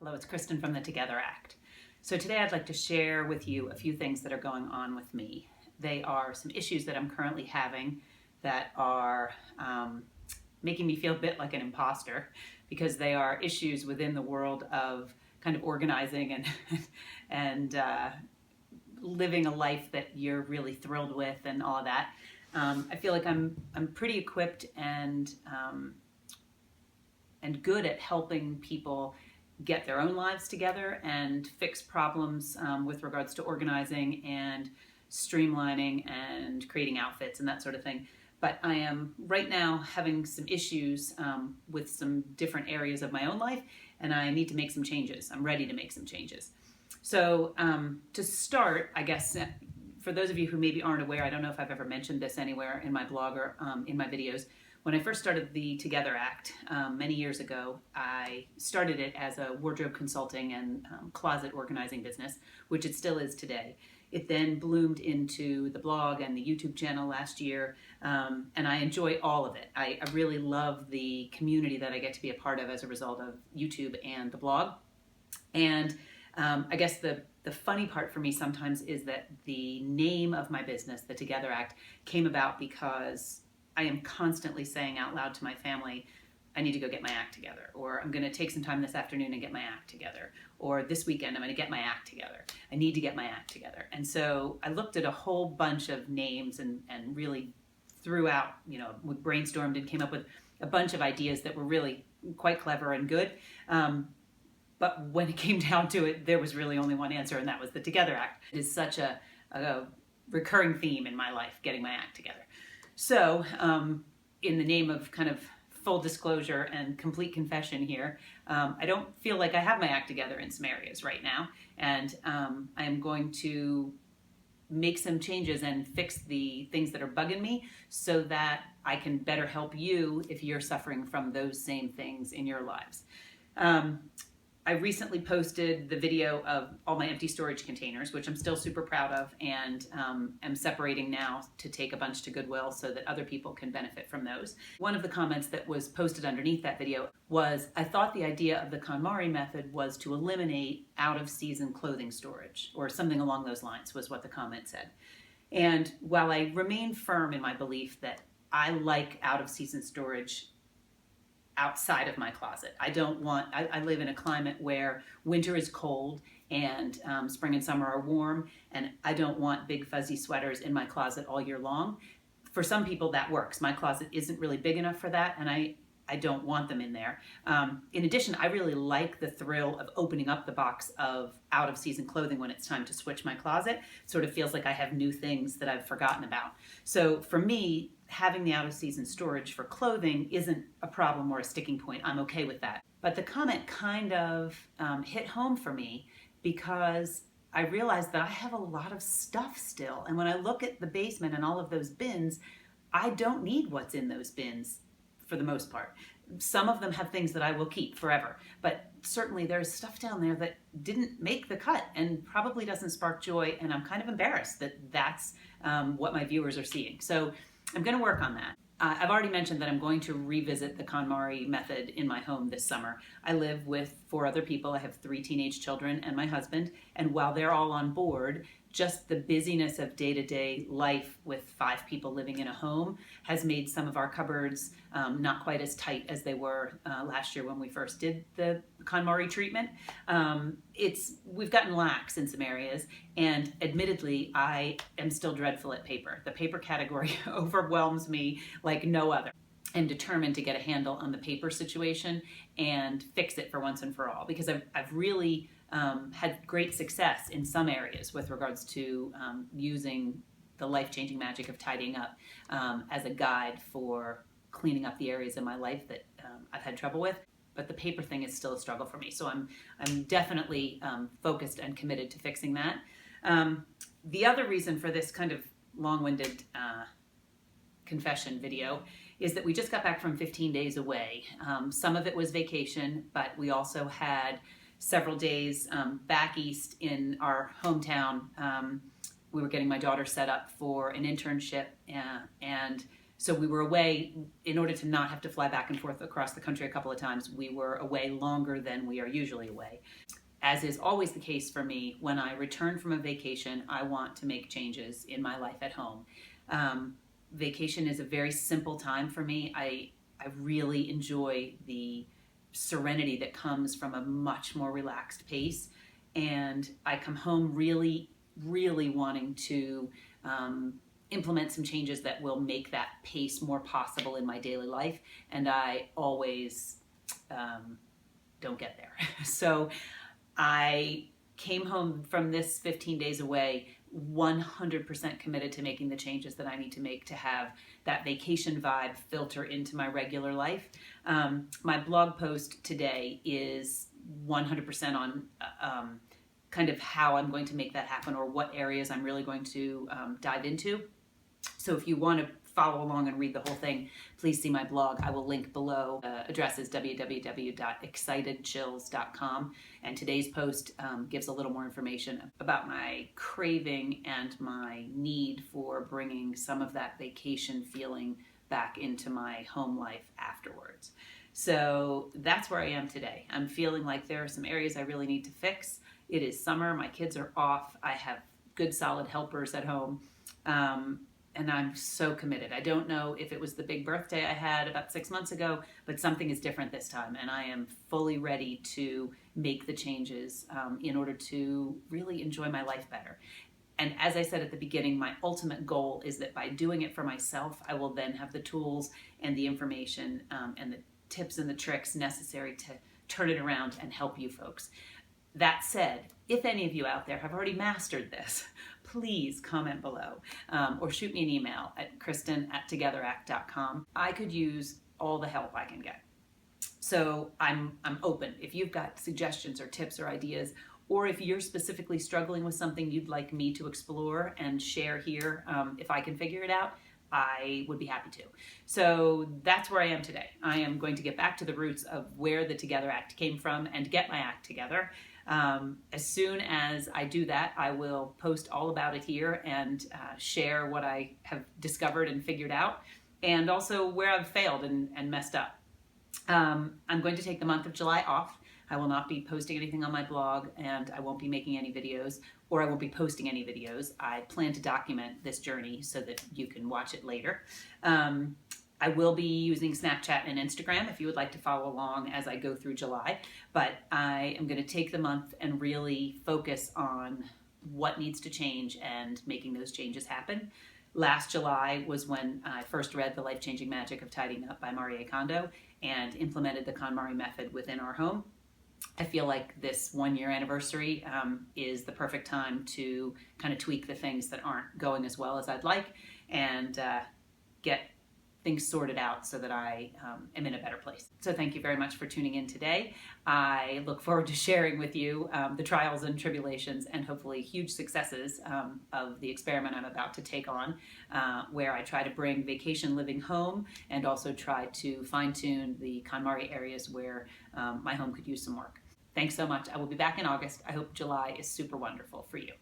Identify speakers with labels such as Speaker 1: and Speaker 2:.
Speaker 1: Hello, it's Kristen from the Together Act. So today I'd like to share with you a few things that are going on with me. They are some issues that I'm currently having that are making me feel a bit like an imposter, because they are issues within the world of kind of organizing and living a life that you're really thrilled with and all of that. I feel like I'm pretty equipped and good at helping people get their own lives together and fix problems with regards to organizing and streamlining and creating outfits and that sort of thing. But I am right now having some issues with some different areas of my own life, and I need to make some changes. I'm ready to make some changes. So to start, I guess, for those of you who maybe aren't aware, I don't know if I've ever mentioned this anywhere in my blog or in my videos. When I first started the Together Act many years ago, I started it as a wardrobe consulting and closet organizing business, which it still is today. It then bloomed into the blog and the YouTube channel last year, and I enjoy all of it. I really love the community that I get to be a part of as a result of YouTube and the blog. And I guess the funny part for me sometimes is that the name of my business, the Together Act, came about because I am constantly saying out loud to my family, I need to go get my act together, or I'm going to take some time this afternoon and get my act together, or this weekend I'm going to get my act together. I need to get my act together. And so I looked at a whole bunch of names and really threw out, we brainstormed and came up with a bunch of ideas that were really quite clever and good. But when it came down to it, there was really only one answer, and that was the Together Act. It is such a recurring theme in my life, getting my act together. So in the name of kind of full disclosure and complete confession here, I don't feel like I have my act together in some areas right now, and I am going to make some changes and fix the things that are bugging me so that I can better help you if you're suffering from those same things in your lives. I recently posted the video of all my empty storage containers, which I'm still super proud of, and am separating now to take a bunch to Goodwill so that other people can benefit from those. One of the comments that was posted underneath that video was, I thought the idea of the KonMari method was to eliminate out-of-season clothing storage, or something along those lines was what the comment said. And while I remain firm in my belief that I like out-of-season storage outside of my closet. I live in a climate where winter is cold and spring and summer are warm, and I don't want big fuzzy sweaters in my closet all year long. For some people that works. My closet isn't really big enough for that, and I don't want them in there. In addition, I really like the thrill of opening up the box of out-of-season clothing when it's time to switch my closet. It sort of feels like I have new things that I've forgotten about. So for me, having the out-of-season storage for clothing isn't a problem or a sticking point. I'm okay with that. But the comment kind of hit home for me because I realized that I have a lot of stuff still. And when I look at the basement and all of those bins, I don't need what's in those bins for the most part. Some of them have things that I will keep forever, but certainly there's stuff down there that didn't make the cut and probably doesn't spark joy, and I'm kind of embarrassed that that's what my viewers are seeing. So I'm going to work on that. I've already mentioned that I'm going to revisit the KonMari method in my home this summer. I live with 4 other people. I have 3 teenage children and my husband, and while they're all on board, just the busyness of day-to-day life with 5 people living in a home has made some of our cupboards not quite as tight as they were last year when we first did the KonMari treatment. We've gotten lax in some areas, and admittedly, I am still dreadful at paper. The paper category overwhelms me like no other. I'm determined to get a handle on the paper situation and fix it for once and for all, because I've really had great success in some areas with regards to using the life-changing magic of tidying up as a guide for cleaning up the areas in my life that I've had trouble with. But the paper thing is still a struggle for me. So I'm definitely focused and committed to fixing that. The other reason for this kind of long-winded confession video is that we just got back from 15 days away. Some of it was vacation, but we also had several days back east in our hometown. We were getting my daughter set up for an internship, and So we were away, in order to not have to fly back and forth across the country a couple of times, we were away longer than we are usually away. As is always the case for me, when I return from a vacation, I want to make changes in my life at home. Vacation is a very simple time for me. I really enjoy the serenity that comes from a much more relaxed pace. And I come home really, really wanting to implement some changes that will make that pace more possible in my daily life. And I always don't get there. So I came home from this 15 days away 100% committed to making the changes that I need to make to have that vacation vibe filter into my regular life. My blog post today is 100% on kind of how I'm going to make that happen, or what areas I'm really going to dive into. So if you want to follow along and read the whole thing, please see my blog. I will link below. Address is www.excitedchills.com. And today's post gives a little more information about my craving and my need for bringing some of that vacation feeling back into my home life afterwards. So that's where I am today. I'm feeling like there are some areas I really need to fix. It is summer. My kids are off. I have good, solid helpers at home. And I'm so committed. I don't know if it was the big birthday I had about 6 months ago, but something is different this time. And I am fully ready to make the changes in order to really enjoy my life better. And as I said at the beginning, my ultimate goal is that by doing it for myself, I will then have the tools and the information and the tips and the tricks necessary to turn it around and help you folks. That said, if any of you out there have already mastered this, please comment below or shoot me an email at Kristen@togetheract.com. I could use all the help I can get. So I'm open. If you've got suggestions or tips or ideas, or if you're specifically struggling with something you'd like me to explore and share here, if I can figure it out, I would be happy to. So that's where I am today. I am going to get back to the roots of where the Together Act came from and get my act together. As soon as I do that, I will post all about it here and share what I have discovered and figured out, and also where I've failed and messed up. I'm going to take the month of July off. I will not be posting anything on my blog, and I won't be making any videos, or I won't be posting any videos. I plan to document this journey so that you can watch it later. I will be using Snapchat and Instagram if you would like to follow along as I go through July, but I am going to take the month and really focus on what needs to change and making those changes happen. Last July was when I first read The Life-Changing Magic of Tidying Up by Marie Kondo and implemented the KonMari method within our home. I feel like this 1-year anniversary is the perfect time to kind of tweak the things that aren't going as well as I'd like and get things sorted out so that I am in a better place. So thank you very much for tuning in today. I look forward to sharing with you the trials and tribulations and hopefully huge successes of the experiment I'm about to take on, where I try to bring vacation living home and also try to fine-tune the KonMari areas where my home could use some work. Thanks so much. I will be back in August. I hope July is super wonderful for you.